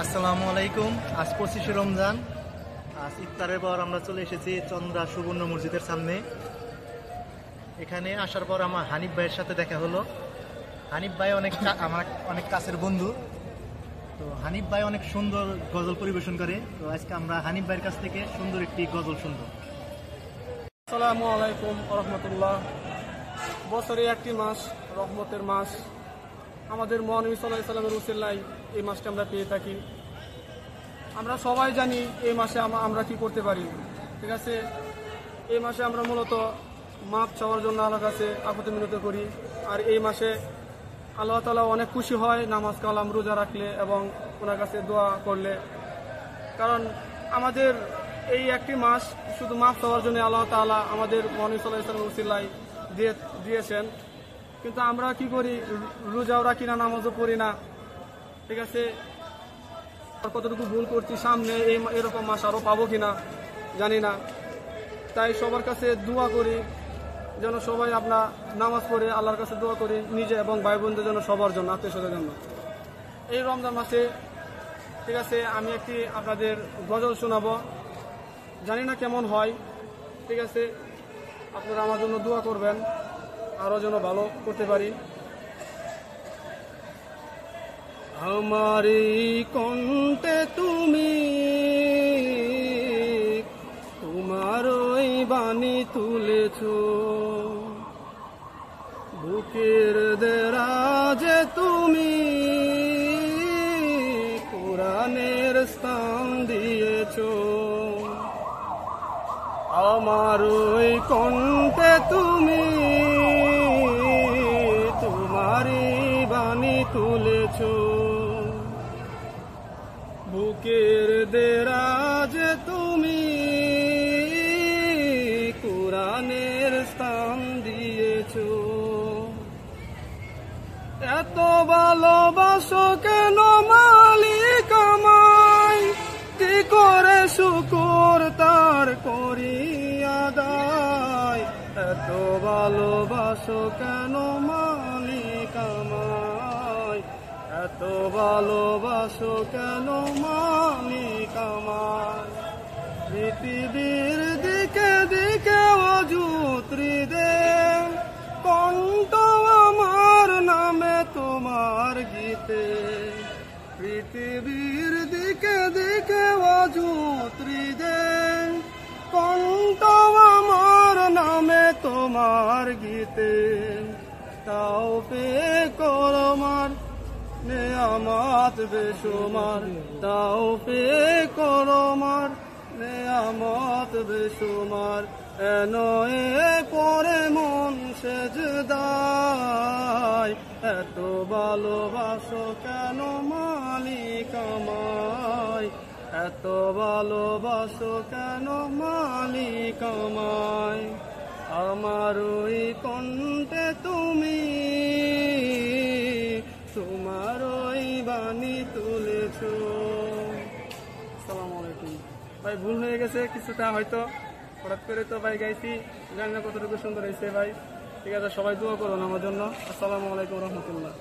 আসসালামু আলাইকুম। আজ 25শে রমজান। আজ ইফতারের পর আমরা চলে এসেছি চন্দ্রা সুবর্ণ মসজিদের সামনে। এখানে আসার পর আমার হানিফ ভাইয়ের সাথে দেখা হলো। হানিফ ভাই আমার অনেক কাছের বন্ধু। তো হানিফ ভাই অনেক সুন্দর গজল পরিবেশন করে। তো আজকে আমরা হানিফ ভাইয়ের কাছ থেকে সুন্দর একটি গজল শুনবো। আসসালামু আলাইকুম রহমতুল্লাহ। বছরে একটি মাস, রহমতের মাস। আমাদের মহানবী সাল্লাল্লাহু আলাইহি ওয়াসাল্লামের উসিলায় এই মাসটা আমরা পেয়ে থাকি। আমরা সবাই জানি এই মাসে আমরা কি করতে পারি। ঠিক আছে, এই মাসে আমরা মূলত মাপ চাওয়ার জন্য আল্লাহর কাছে আকুতি মিনতি করি। আর এই মাসে আল্লাহ তাআলা অনেক খুশি হয় নামাজ কালাম রোজা রাখলে এবং ওনার কাছে দোয়া করলে। কারণ আমাদের এই একটি মাস শুধু মাপ চাওয়ার জন্য আল্লাহ তাআলা আমাদের মহানবী সাল্লাল্লাহু আলাইহি ওয়াসাল্লামের উসিলায় দিয়েছেন। কিন্তু আমরা কি করি, রোজাও রাখি না, নামাজও পড়ি না। ঠিক আছে, কতটুকু ভুল করছি, সামনে এরকম মাস আরও পাবো কিনা জানি না। তাই সবার কাছে দোয়া করি যেন সবাই আপনার নামাজ পড়ে আল্লাহর কাছে দোয়া করি, নিজে এবং ভাই বোনদের জন্য, সবার জন্য, আত্মীয় স্বজনের জন্য। এই রমজান মাসে ঠিক আছে আমি একটি আপনাদের গজল শোনাবো, জানি না কেমন হয়। ঠিক আছে, আপনারা আমার জন্য দোয়া করবেন, আরও যেন ভালো করতে পারি। আমারই কণ্ঠে তুমি তোমার ওই বাণী তুলেছ, বুকের দেরাজে তুমি কোরআনের স্থান দিয়েছ। আমার ওই কণ্ঠে তুমি তোমারই বাণী তুলেছ, বুকের দেরাজে তুমি কোরআনের স্থান দিয়েছ। এত ভালোবাসো কেন মালিক আমায়, কি করে শুকর তার করি আদায়। এত ভালোবাসো কেন মালিক আমায়, এত ভালোবাসো কেন মালিক আমায়। পৃথিবীর দিকে দিকে অযুত্রি দে কণ্ঠ আমার নামে তোমার গীতে। পৃথিবীর দিকে দিকে অযুত্রি দে কণ্ঠ আমার নামে তোমার গীতে। তাও পে করমার নেয়ামত বেশুমার, তাও পে করমার নেয়ামত বেশুমার। এনয়ে পরে মন সেজদায়, এত ভালোবাসো কেন মালিক আমায়, এত ভালোবাসো কেন মালিক আমায়। আমার ওই কণ্ঠে তুমি তোমার ওই বাণী তুলেছ। আসসালামু আলাইকুম। ভাই ভুল হয়ে গেছে কিছুটা, হয়তো হঠাৎ করে তো ভাই গাইছি, জানি না কতটুকু সুন্দর হয়েছে ভাই। ঠিক আছে, সবাই দোয়া করুন আমার জন্য। আসসালামু আলাইকুম রহমতুল্লাহ।